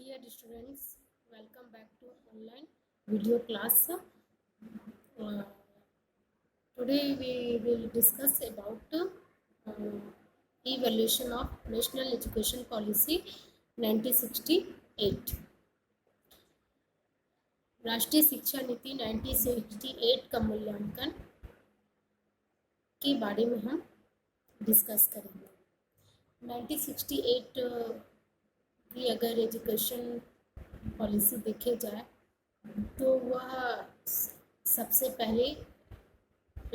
Dear students, welcome back to online video class. Today we will discuss about evaluation of National Education Policy 1968. राष्ट्रीय शिक्षा नीति 1968 का मूल्यांकन के बारे में हम डिस्कस करेंगे। 1968 की अगर एजुकेशन पॉलिसी देखे जाए तो वह सबसे पहले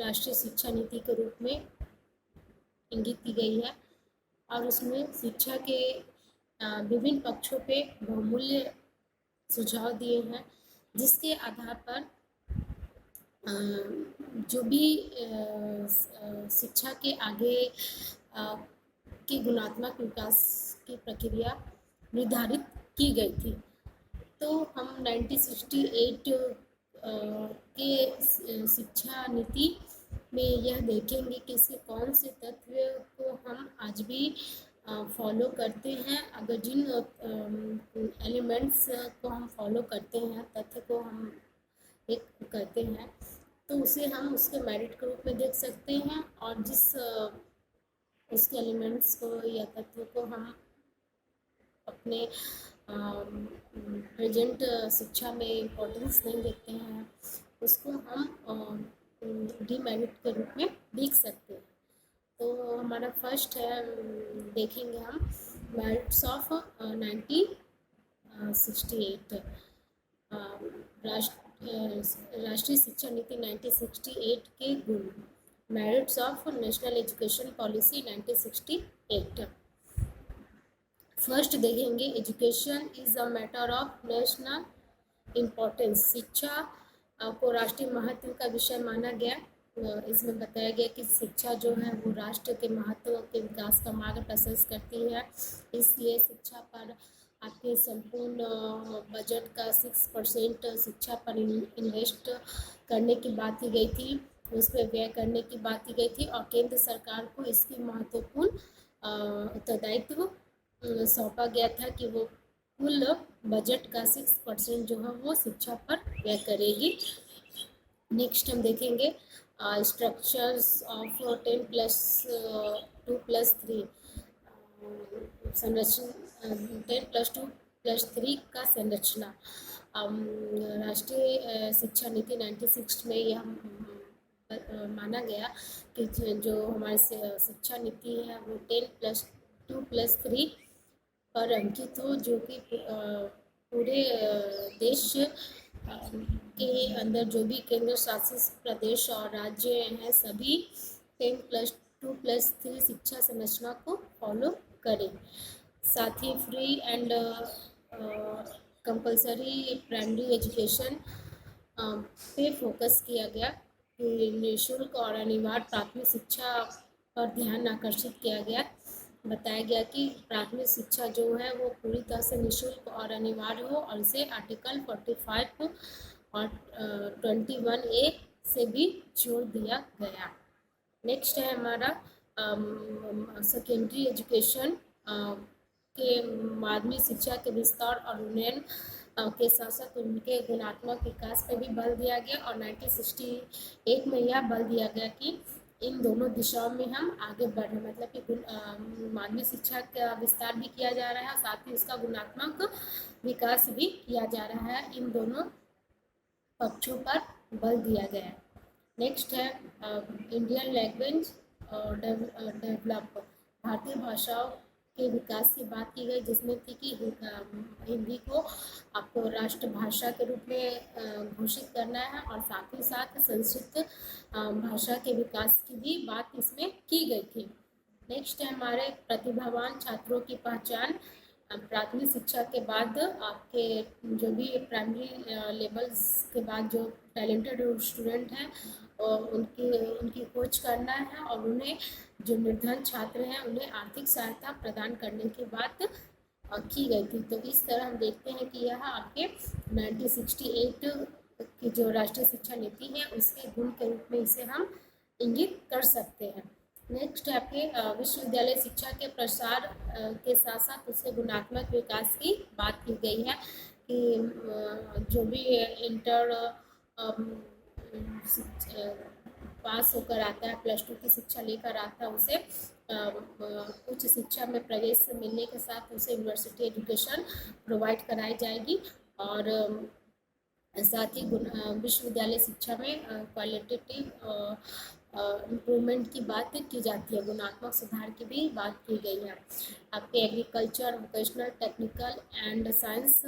राष्ट्रीय शिक्षा नीति के रूप में इंगित की गई है और उसमें शिक्षा के विभिन्न पक्षों पे बहुमूल्य सुझाव दिए हैं, जिसके आधार पर जो भी शिक्षा के आगे के गुणात्मक विकास की प्रक्रिया निर्धारित की गई थी। तो हम 1968 के शिक्षा नीति में यह देखेंगे कि इसके कौन से तत्व को हम आज भी फॉलो करते हैं। अगर जिन एलिमेंट्स को हम फॉलो करते हैं, तथ्य को हम एक करते हैं, तो उसे हम उसके मेरिट के रूप में देख सकते हैं, और जिस उसके एलिमेंट्स को या तत्व को हम अपने प्रेजेंट शिक्षा में इम्पोर्टेंस नहीं देते हैं, उसको हम डीमेरिट के रूप में देख सकते हैं। तो हमारा फर्स्ट है, देखेंगे हम मेरिट्स ऑफ 1968। राष्ट्रीय शिक्षा नीति 1968 के गुण। Merits of national education policy 1968। First देखेंगे, education is a matter of national importance. शिक्षा को राष्ट्रीय महत्व का विषय माना गया। इसमें बताया गया कि शिक्षा जो है वो राष्ट्र के महत्व के विकास का मार्ग प्रशस्त करती है, इसलिए शिक्षा पर आपके संपूर्ण बजट का 6% शिक्षा पर इन्वेस्ट करने की बात की गई थी, उस पर व्यय करने की बात की गई थी, और केंद्र सरकार को इसकी महत्वपूर्ण उत्तरदायित्व सौंपा गया था कि वो कुल बजट का 6% जो है वो शिक्षा पर व्यय करेगी। नेक्स्ट हम देखेंगे स्ट्रक्चर्स ऑफ 10+2+3 संरचना, 10+2+3 का संरचना। राष्ट्रीय शिक्षा नीति 96 में यह माना गया कि जो हमारी शिक्षा नीति है वो 10+2+3 पर अंकित हो, जो कि पूरे देश के अंदर जो भी केंद्र शासित प्रदेश और राज्य हैं, सभी 10+2+3 शिक्षा संरचना को फॉलो करें। साथ ही free and compulsory primary education पे फोकस किया गया कि निःशुल्क और अनिवार्य प्राथमिक शिक्षा पर ध्यान आकर्षित किया गया। बताया गया कि प्राथमिक शिक्षा जो है वो पूरी तरह से निःशुल्क और अनिवार्य हो, और इसे आर्टिकल 45 और 21A से भी जोड़ दिया गया। नेक्स्ट है हमारा सेकेंडरी एजुकेशन के माध्यमिक शिक्षा के विस्तार और उन्नयन के साथ साथ उनके गुणात्मक विकास पर भी बल दिया गया, और 1968 में यह बल दिया गया कि इन दोनों दिशाओं में हम आगे बढ़ रहे हैं, मतलब कि माध्यमिक शिक्षा का विस्तार भी किया जा रहा है और साथ ही उसका गुणात्मक विकास भी किया जा रहा है। इन दोनों पक्षों पर बल दिया गया है। नेक्स्ट है इंडियन लैंग्वेज डेवलप। भारतीय भाषाओं के विकास की बात की गई, जिसमें थी कि हिंदी को आपको राष्ट्रभाषा के रूप में घोषित करना है, और साथ ही साथ संस्कृत भाषा के विकास की भी बात इसमें की गई थी। नेक्स्ट है हमारे प्रतिभावान छात्रों की पहचान। प्राथमिक शिक्षा के बाद आपके जो भी प्राइमरी लेवल्स के बाद जो टैलेंटेड स्टूडेंट हैं उनकी खोज करना है, और उन्हें जो निर्धन छात्र हैं उन्हें आर्थिक सहायता प्रदान करने की बात की गई थी। तो इस तरह हम देखते हैं कि यह आपके 1968 की जो राष्ट्रीय शिक्षा नीति है उसके गुण के रूप में इसे हम इंगित कर सकते हैं। नेक्स्ट है आपके विश्वविद्यालय शिक्षा के प्रसार के साथ साथ उसके गुणात्मक विकास की बात की गई है कि जो भी इंटर पास होकर आता है, +2 की शिक्षा लेकर आता है, उसे उच्च शिक्षा में प्रवेश मिलने के साथ उसे यूनिवर्सिटी एजुकेशन प्रोवाइड कराई जाएगी। और साथ ही विश्वविद्यालय शिक्षा में क्वालिटेटिव इम्प्रूवमेंट की बात की जाती है, गुणात्मक सुधार की भी बात की गई है। आपके agriculture, vocational, technical and science,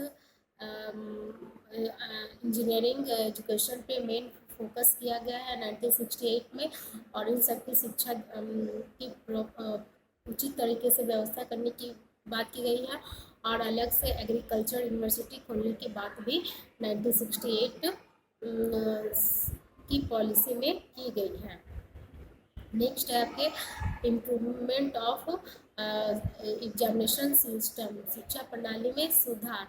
engineering education पे मेन फोकस किया गया है 1968 में, और इन सब की शिक्षा की उचित तरीके से व्यवस्था करने की बात की गई है। और अलग से एग्रीकल्चर यूनिवर्सिटी खोलने की बात भी 1968 की पॉलिसी में की गई है। नेक्स्ट है आपके इम्प्रूवमेंट ऑफ एग्जामिनेशन सिस्टम, शिक्षा प्रणाली में सुधार।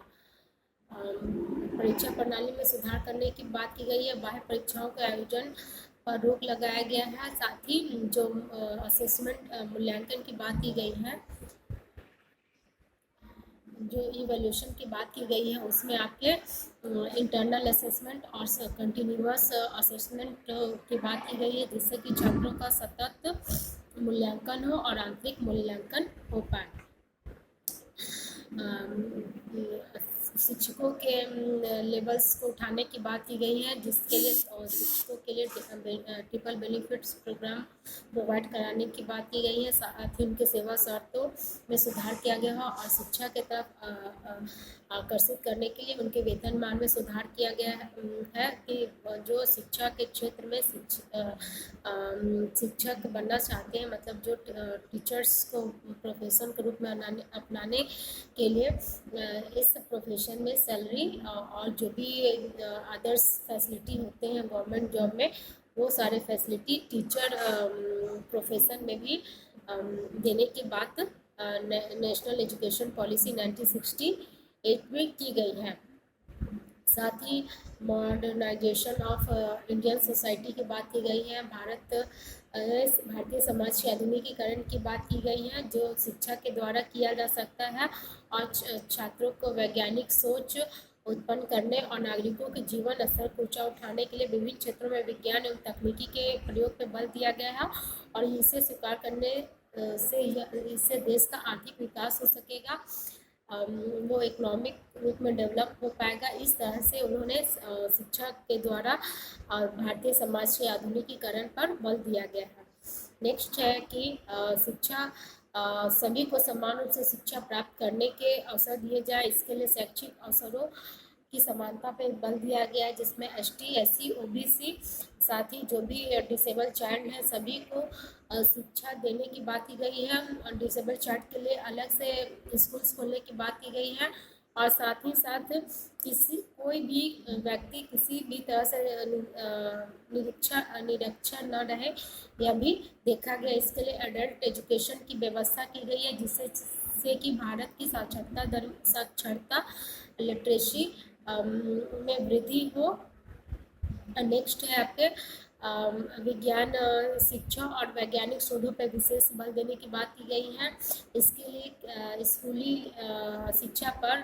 परीक्षा प्रणाली में सुधार करने की बात की गई है। बाह्य परीक्षाओं के आयोजन पर रोक लगाया गया है। साथ ही जो असेसमेंट मूल्यांकन की बात की गई है, जो इवैल्यूएशन की बात की गई है, उसमें आपके इंटरनल असेसमेंट और कंटिन्यूअस असेसमेंट की बात की गई है, जिससे कि छात्रों का सतत मूल्यांकन हो और आंतरिक मूल्यांकन हो पाए। शिक्षकों के लेवल्स को उठाने की बात की गई है, जिसके लिए शिक्षकों के लिए ट्रिपल बेनिफिट्स प्रोग्राम प्रोवाइड कराने की बात की गई है। साथ ही उनके सेवा शर्तों में सुधार किया गया है और शिक्षा के तरफ आकर्षित करने के लिए उनके वेतनमान में सुधार किया गया है कि जो शिक्षा के क्षेत्र में शिक्षक बनना चाहते हैं, मतलब जो टीचर्स को प्रोफेशन के रूप में अपनाने के लिए इस प्रोफेशन में सैलरी और जो भी अदर्स फैसिलिटी होते हैं गवर्नमेंट जॉब में, वो सारे फैसिलिटी टीचर प्रोफेशन में भी देने की बात नेशनल एजुकेशन पॉलिसी 1968 में की गई है। साथ ही मॉडर्नाइजेशन ऑफ इंडियन सोसाइटी की बात की गई है। भारतीय समाज के आधुनिकीकरण की बात की गई है, जो शिक्षा के द्वारा किया जा सकता है और छात्रों को वैज्ञानिक सोच उत्पन्न करने और नागरिकों के जीवन स्तर को ऊंचा उठाने के लिए विभिन्न क्षेत्रों में विज्ञान एवं तकनीकी के प्रयोग पर बल दिया गया है। और इसे स्वीकार करने से इससे देश का आर्थिक विकास हो सकेगा, वो इकोनॉमिक रूप में डेवलप हो पाएगा। इस तरह से उन्होंने शिक्षा के द्वारा भारतीय समाज के आधुनिकीकरण पर बल दिया गया है। नेक्स्ट है कि शिक्षा सभी को समान रूप से शिक्षा प्राप्त करने के अवसर दिए जाए, इसके लिए शैक्षिक अवसरों की समानता पर बल दिया गया है, जिसमें ST, SC, OBC, साथ ही जो भी डिसेबल चाइल्ड हैं सभी को शिक्षा देने की बात की गई है। डिसेबल चाइल्ड के लिए अलग से स्कूल्स खोलने की बात की गई है। और साथ ही साथ कोई भी व्यक्ति किसी भी तरह से निरक्षर न रहे, यह भी देखा गया। इसके लिए एडल्ट एजुकेशन की व्यवस्था की गई है, जिससे कि भारत की साक्षरता लिटरेसी में वृद्धि हो। नेक्स्ट है आपके विज्ञान शिक्षा और वैज्ञानिक शोधों पर विशेष बल देने की बात की गई है। इसके लिए स्कूली शिक्षा पर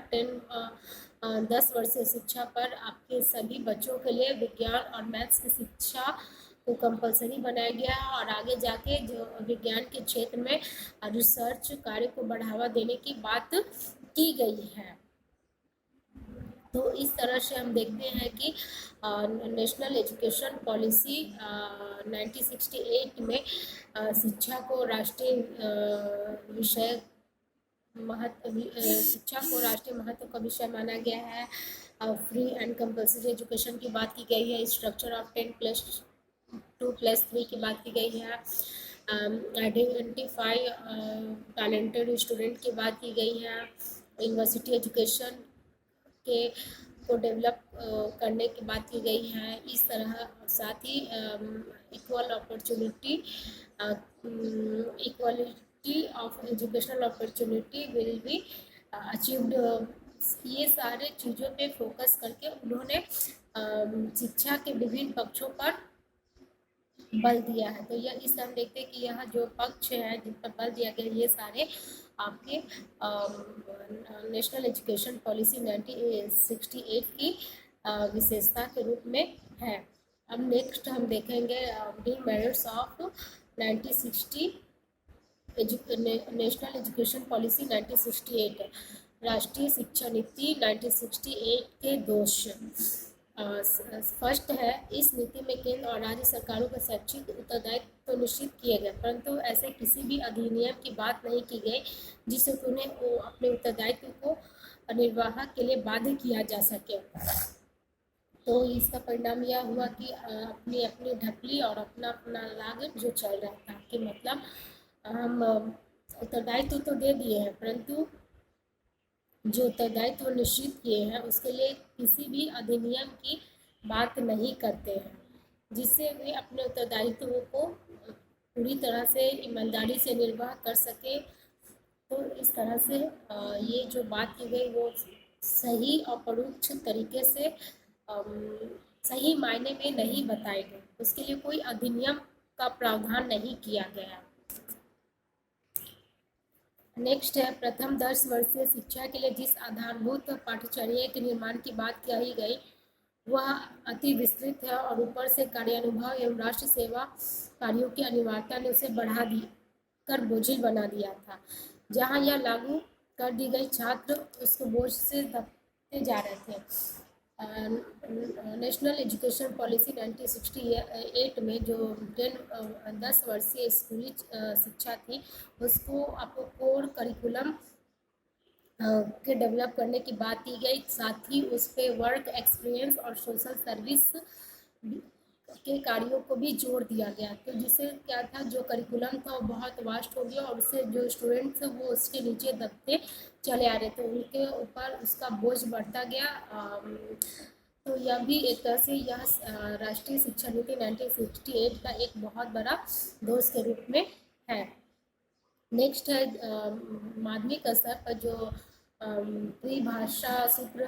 10 वर्षीय शिक्षा पर आपके सभी बच्चों के लिए विज्ञान और मैथ्स की शिक्षा को कंपलसरी बनाया गया है और आगे जाके जो विज्ञान के क्षेत्र में रिसर्च कार्य को बढ़ावा देने की बात की गई है। तो इस तरह से हम देखते हैं कि नेशनल एजुकेशन पॉलिसी 1968 में शिक्षा को राष्ट्रीय विषय शिक्षा को राष्ट्रीय महत्व का विषय माना गया है। फ्री एंड कंपल्सरी एजुकेशन की बात की गई है। स्ट्रक्चर ऑफ 10+2+3 की बात की गई है। आइडेंटिफाई टैलेंटेड स्टूडेंट की बात की गई है। यूनिवर्सिटी एजुकेशन को डेवलप करने की बात की गई है। इस तरह साथ ही equal opportunity equality of educational opportunity will be achieved. ये सारे चीज़ों पे फोकस करके उन्होंने शिक्षा के विभिन्न पक्षों पर बल दिया है। तो यह इससे हम देखते हैं कि यह जो पक्ष है जिन पर बल दिया गया, ये सारे आपके नेशनल एजुकेशन पॉलिसी 1968 की विशेषता के रूप में है। अब नेक्स्ट हम देखेंगे demerits of 1960 national education policy 1968, राष्ट्रीय शिक्षा नीति 1968 के दोष। फर्स्ट है, इस नीति में केंद्र और राज्य सरकारों का शैक्षिक उत्तरदायित्व तो निश्चित किए गए, परंतु ऐसे किसी भी अधिनियम की बात नहीं की गई जिससे उन्हें अपने उत्तरदायित्व को निर्वाह के लिए बाध्य किया जा सके। तो इसका परिणाम यह हुआ कि अपनी अपनी ढपली और अपना अपना राग जो चल रहा था, कि मतलब हम उत्तरदायित्व तो दे दिए हैं, परंतु जो उत्तरदायित्व निश्चित किए हैं उसके लिए किसी भी अधिनियम की बात नहीं करते हैं, जिससे वे अपने उत्तरदायित्व को पूरी तरह से ईमानदारी से निर्वाह कर सके। तो इस तरह से ये जो बात की गई वो सही और परोक्ष तरीके से सही मायने में नहीं बताए गए, उसके लिए कोई अधिनियम का प्रावधान नहीं किया गया। नेक्स्ट है, प्रथम 10 वर्षीय शिक्षा के लिए जिस आधारभूत पाठ्यचर्या के निर्माण की बात कही गई वह अति विस्तृत है और ऊपर से कार्यानुभव एवं राष्ट्र सेवा कार्यों की अनिवार्यता ने उसे बढ़ा दी कर बोझिल बना दिया था। जहां यह लागू कर दी गई, छात्र उसको बोझ से दबते जा रहे थे। नेशनल एजुकेशन पॉलिसी 1968 में जो 10 वर्षीय स्कूली शिक्षा थी, उसको आपको कोर करिकुलम के डेवलप करने की बात की गई, साथ ही उस पर वर्क एक्सपीरियंस और सोशल सर्विस के कार्यों को भी जोड़ दिया गया। तो जिससे क्या था, जो करिकुलम था वो बहुत वास्ट हो गया और उससे जो स्टूडेंट्स वो उसके नीचे दबते चले आ रहे थे, उनके ऊपर उसका बोझ बढ़ता गया। तो यह भी एक तरह से यह राष्ट्रीय शिक्षा नीति 1968 का एक बहुत बड़ा दोष के रूप में है। नेक्स्ट है माध्यमिक स्तर पर जो त्रिभाषा सूत्र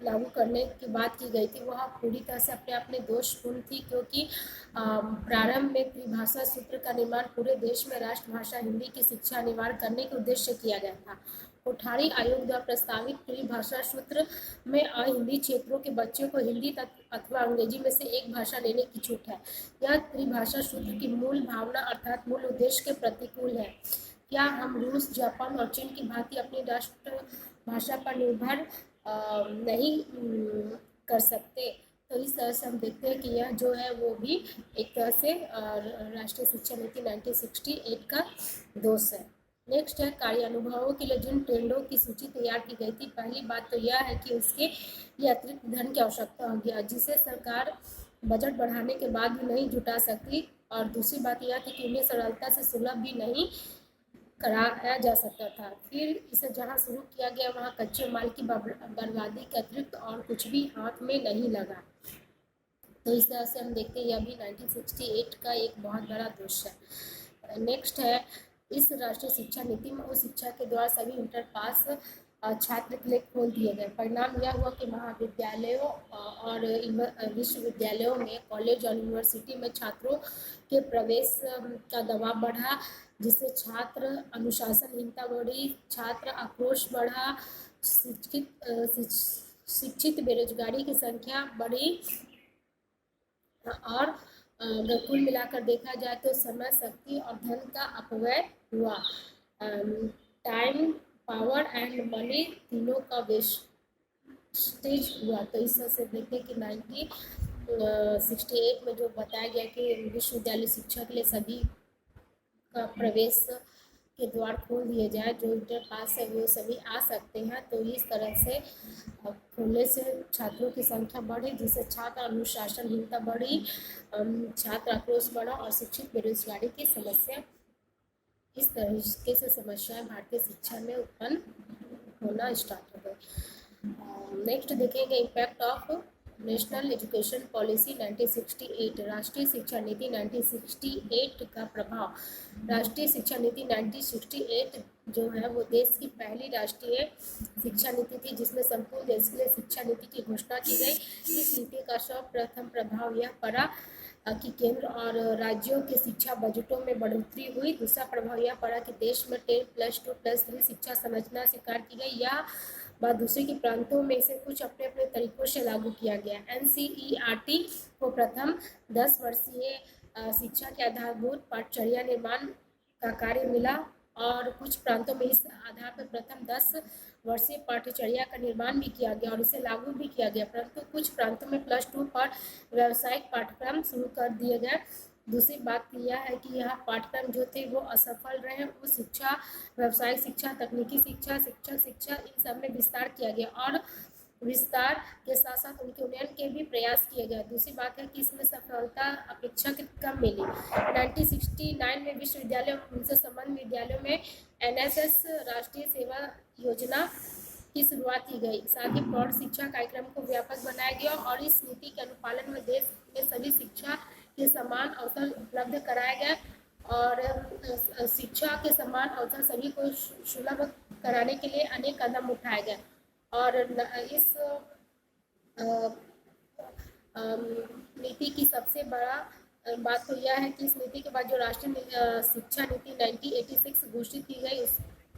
लागू करने की बात की गई थी, वह पूरी तरह से अपने आप में दोषपूर्ण थी, क्योंकि प्रारंभ में त्रिभाषा सूत्र का निर्माण पूरे देश में राष्ट्रभाषा हिंदी की शिक्षा अनिवार्य करने के उद्देश्य से किया गया था। कोठारी आयोग द्वारा प्रस्तावित त्रिभाषा सूत्र में अहिंदी क्षेत्रों के बच्चों को हिंदी अथवा अंग्रेजी में से एक भाषा लेने की छूट है। यह त्रिभाषा सूत्र की मूल भावना अर्थात मूल उद्देश्य के प्रतिकूल है। क्या हम रूस, जापान और चीन की भांति अपनी राष्ट्र भाषा पर निर्भर नहीं कर सकते? तो इस तरह से हम देखते हैं कि यह जो है वो भी एक तरह से राष्ट्रीय शिक्षा नीति 1968 का दोष है। नेक्स्ट है, कार्यानुभवों के लिए जिन ट्रेंडों की सूची तैयार की गई थी, पहली बात तो यह है कि उसके लिए अतिरिक्त धन की आवश्यकता हो गया, जिसे सरकार बजट बढ़ाने के बाद भी नहीं जुटा सकती। और दूसरी बात यह थी कि उन्हें सरलता से सुलभ भी नहीं कराया जा सकता था। फिर इसे जहाँ शुरू किया गया वहाँ कच्चे माल की बर्बादी के अतिरिक्त और कुछ भी हाथ में नहीं लगा। तो इस तरह से हम देखते हैं यह भी 1968 का एक बहुत बड़ा दोष है। नेक्स्ट है, इस राष्ट्रीय शिक्षा नीति में उच्च शिक्षा के द्वारा सभी इंटर पास छात्र के लिए खोल दिए गए। परिणाम यह हुआ कि महाविद्यालयों और विश्वविद्यालयों में, कॉलेज और यूनिवर्सिटी में छात्रों के प्रवेश का दबाव बढ़ा, जिससे छात्र अनुशासनहीनता बढ़ी, छात्र आक्रोश बढ़ा, शिक्षित बेरोजगारी की संख्या बढ़ी और कुल मिलाकर देखा जाए तो समय, शक्ति और धन का अपव्यय हुआ। टाइम, पावर एंड मनी तीनों का वेस्टेज हुआ। तो इस तरह से देखते हैं कि 1968 में जो बताया गया कि विश्वविद्यालय शिक्षा के लिए सभी का प्रवेश के द्वार खोल दिए जाए, जो इंटर पास है वो सभी आ सकते हैं। तो इस तरह से खोलने से छात्रों की संख्या बढ़ी, जिससे छात्र अनुशासनहीनता बढ़ी, छात्र आक्रोश बढ़ा और शिक्षित बेरोजगारी की समस्या, इस तरीके से समस्याएं भारतीय शिक्षा में उत्पन्न होना स्टार्ट हो गई। नेक्स्ट देखेंगे impact of national education policy 1968, राष्ट्रीय शिक्षा नीति 1968 का प्रभाव। राष्ट्रीय शिक्षा नीति 1968 जो है वो देश की पहली राष्ट्रीय शिक्षा नीति थी, जिसमें संपूर्ण देश के लिए शिक्षा नीति की घोषणा की गई। इस नीति का सर्वप्रथम प्रभाव यह पड़ा कि केंद्र और राज्यों के शिक्षा बजटों में बढ़ोतरी हुई। दूसरा प्रभाव यह पड़ा कि देश में 10+2+3 शिक्षा संरचना स्वीकार की गई। यह बात दूसरे के प्रांतों में इसे कुछ अपने अपने तरीकों से लागू किया गया। NCERT को प्रथम 10 वर्षीय शिक्षा के आधारभूत पाठचर्या निर्माण का कार्य मिला और कुछ प्रांतों में इस आधार पर प्रथम 10 वर्षीय पाठ्यचर्या का निर्माण भी किया गया और इसे लागू भी किया गया, परंतु कुछ प्रांतों में +2 पर व्यावसायिक पाठ्यक्रम शुरू कर दिए गए। दूसरी बात यह है कि यह पाठ्यक्रम जो थे वो असफल रहे। वो शिक्षा, व्यावसायिक शिक्षा, तकनीकी शिक्षा, शिक्षक शिक्षा, इन सब में विस्तार किया गया और विस्तार के साथ साथ उनके उन्नयन के भी प्रयास किए गए। दूसरी बात है कि इसमें सफलता अपेक्षाकृत कम मिली। 1969 में विश्वविद्यालय और उनसे संबद्ध विद्यालयों में NSS राष्ट्रीय सेवा योजना की शुरुआत की गई। साथ ही प्रौढ़ शिक्षा कार्यक्रम को व्यापक बनाया गया और इस नीति के अनुपालन में देश में सभी शिक्षा के समान अवसर उपलब्ध कराया गया और शिक्षा के समान अवसर सभी को सुलभ कराने के लिए अनेक कदम उठाए गए। और इस नीति की सबसे बड़ा बात तो यह है कि इस नीति के बाद जो राष्ट्रीय शिक्षा नीति 1986 घोषित की गई,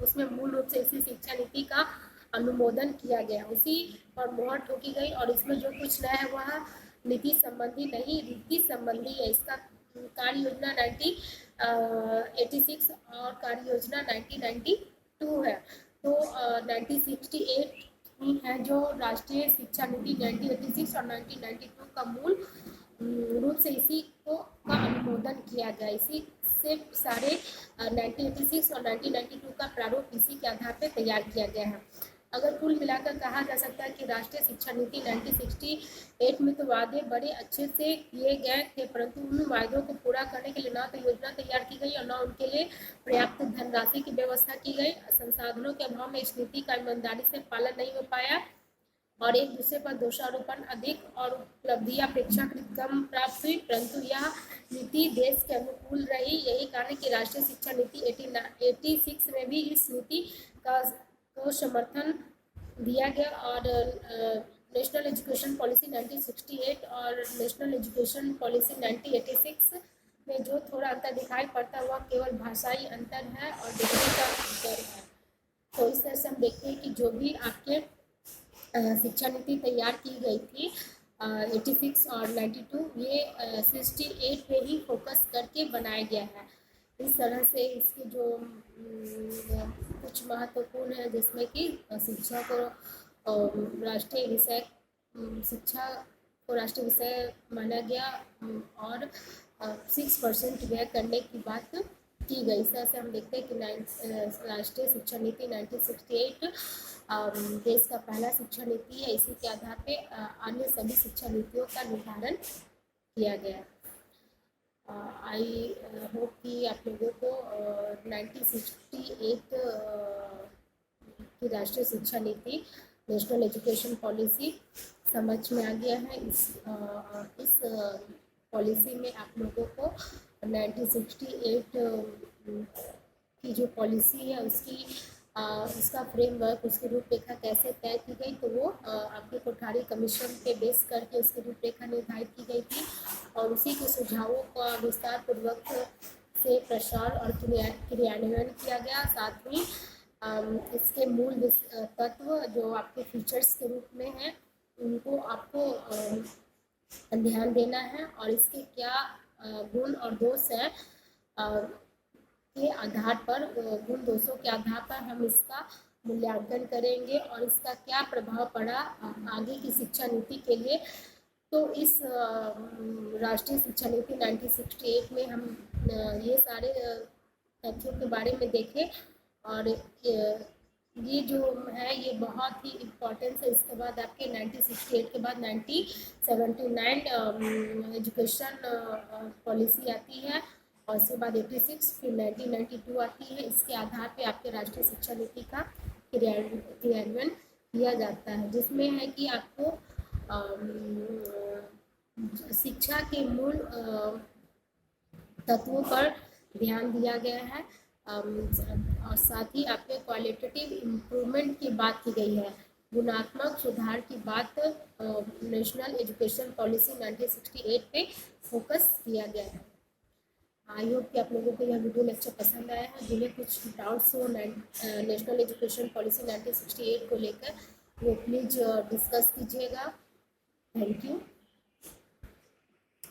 उसमें मूल रूप से इसी शिक्षा नीति का अनुमोदन किया गया, उसी पर मोहर ठोकी गई और इसमें जो कुछ नया है वह नीति संबंधी नहीं, रीति संबंधी है। इसका कार्य योजना 1986 और कार्य योजना 1992 है। तो 1968 है जो राष्ट्रीय शिक्षा नीति 1986 और 1992 का मूल रूप से इसी को का अनुमोदन किया गया। इसी से सारे 1986 और 1992 का प्रारूप इसी के आधार पर तैयार किया गया है। अगर कुल मिलाकर कहा जा सकता है कि राष्ट्रीय शिक्षा नीति 1968 में तो वादे बड़े अच्छे से किए गए थे, परंतु उन वादों को पूरा करने के लिए ना तो योजना तैयार की गई और न उनके लिए पर्याप्त धनराशि की व्यवस्था की गई। संसाधनों के अभाव में इस नीति का ईमानदारी से पालन नहीं हो पाया और एक दूसरे पर दोषारोपण अधिक और उपलब्धियां अपेक्षाकृत कम प्राप्त हुई, परंतु यह नीति देश के अनुकूल रही। यही कारण कि राष्ट्रीय शिक्षा नीति 86 में भी इस नीति को समर्थन दिया गया और नेशनल एजुकेशन पॉलिसी 1968 और नेशनल एजुकेशन पॉलिसी 1986 में जो थोड़ा अंतर दिखाई पड़ता है वह केवल भाषाई अंतर है और डिग्री का अंतर है। तो इस तरह से हम देखते हैं कि जो भी आपके शिक्षा नीति तैयार की गई थी 86 और 92, ये 68 पे ही फोकस करके बनाया गया है। इस तरह से इसके जो कुछ महत्वपूर्ण है जिसमें कि शिक्षा को राष्ट्रीय विषय, शिक्षा को राष्ट्रीय विषय माना गया और 6% व्यय करने की बात की गई। इस तरह से हम देखते हैं कि राष्ट्रीय शिक्षा नीति 1968 देश का पहला शिक्षा नीति है। इसी के आधार पे अन्य सभी शिक्षा नीतियों का निर्धारण किया गया। आई होप कि आप लोगों को 1968 की राष्ट्रीय शिक्षा नीति नेशनल एजुकेशन पॉलिसी समझ में आ गया है। इस पॉलिसी में आप लोगों को 1968 की जो पॉलिसी है उसका फ्रेमवर्क, उसकी रूपरेखा कैसे तय की गई, तो वो आपके कोठारी कमीशन पे बेस करके उसकी रूपरेखा निर्धारित की गई थी और उसी के सुझावों का विस्तार पूर्वक से प्रसार और क्रियान्वयन किया गया। साथ ही इसके मूल तत्व जो आपके फीचर्स के रूप में हैं उनको आपको ध्यान देना है और इसके क्या गुण और दोष हैं के आधार पर, गुण दोषों के आधार पर हम इसका मूल्यांकन करेंगे और इसका क्या प्रभाव पड़ा आगे की शिक्षा नीति के लिए। तो इस राष्ट्रीय शिक्षा नीति 1968 में हम ये सारे तथ्यों के बारे में देखें और ये जो है ये बहुत ही इम्पोर्टेंट है। इसके बाद आपके 1968 के बाद 1979 एजुकेशन पॉलिसी आती है और इसके बाद 86, फिर 1992 आती है। इसके आधार पे आपके राष्ट्रीय शिक्षा नीति का क्रियान्वयन किया जाता है, जिसमें है कि आपको शिक्षा के मूल तत्वों पर ध्यान दिया गया है और साथ ही आपके क्वालिटेटिव इम्प्रूवमेंट की बात की गई है। गुणात्मक सुधार की बात नेशनल एजुकेशन पॉलिसी 1968 पे फोकस किया गया है। आई होप कि आप लोगों को यह वीडियो लेक्चर पसंद आया है। जिन्हें कुछ डाउट्स हो नेशनल एजुकेशन पॉलिसी 1968 को लेकर वो प्लीज़ डिस्कस कीजिएगा। Thank you.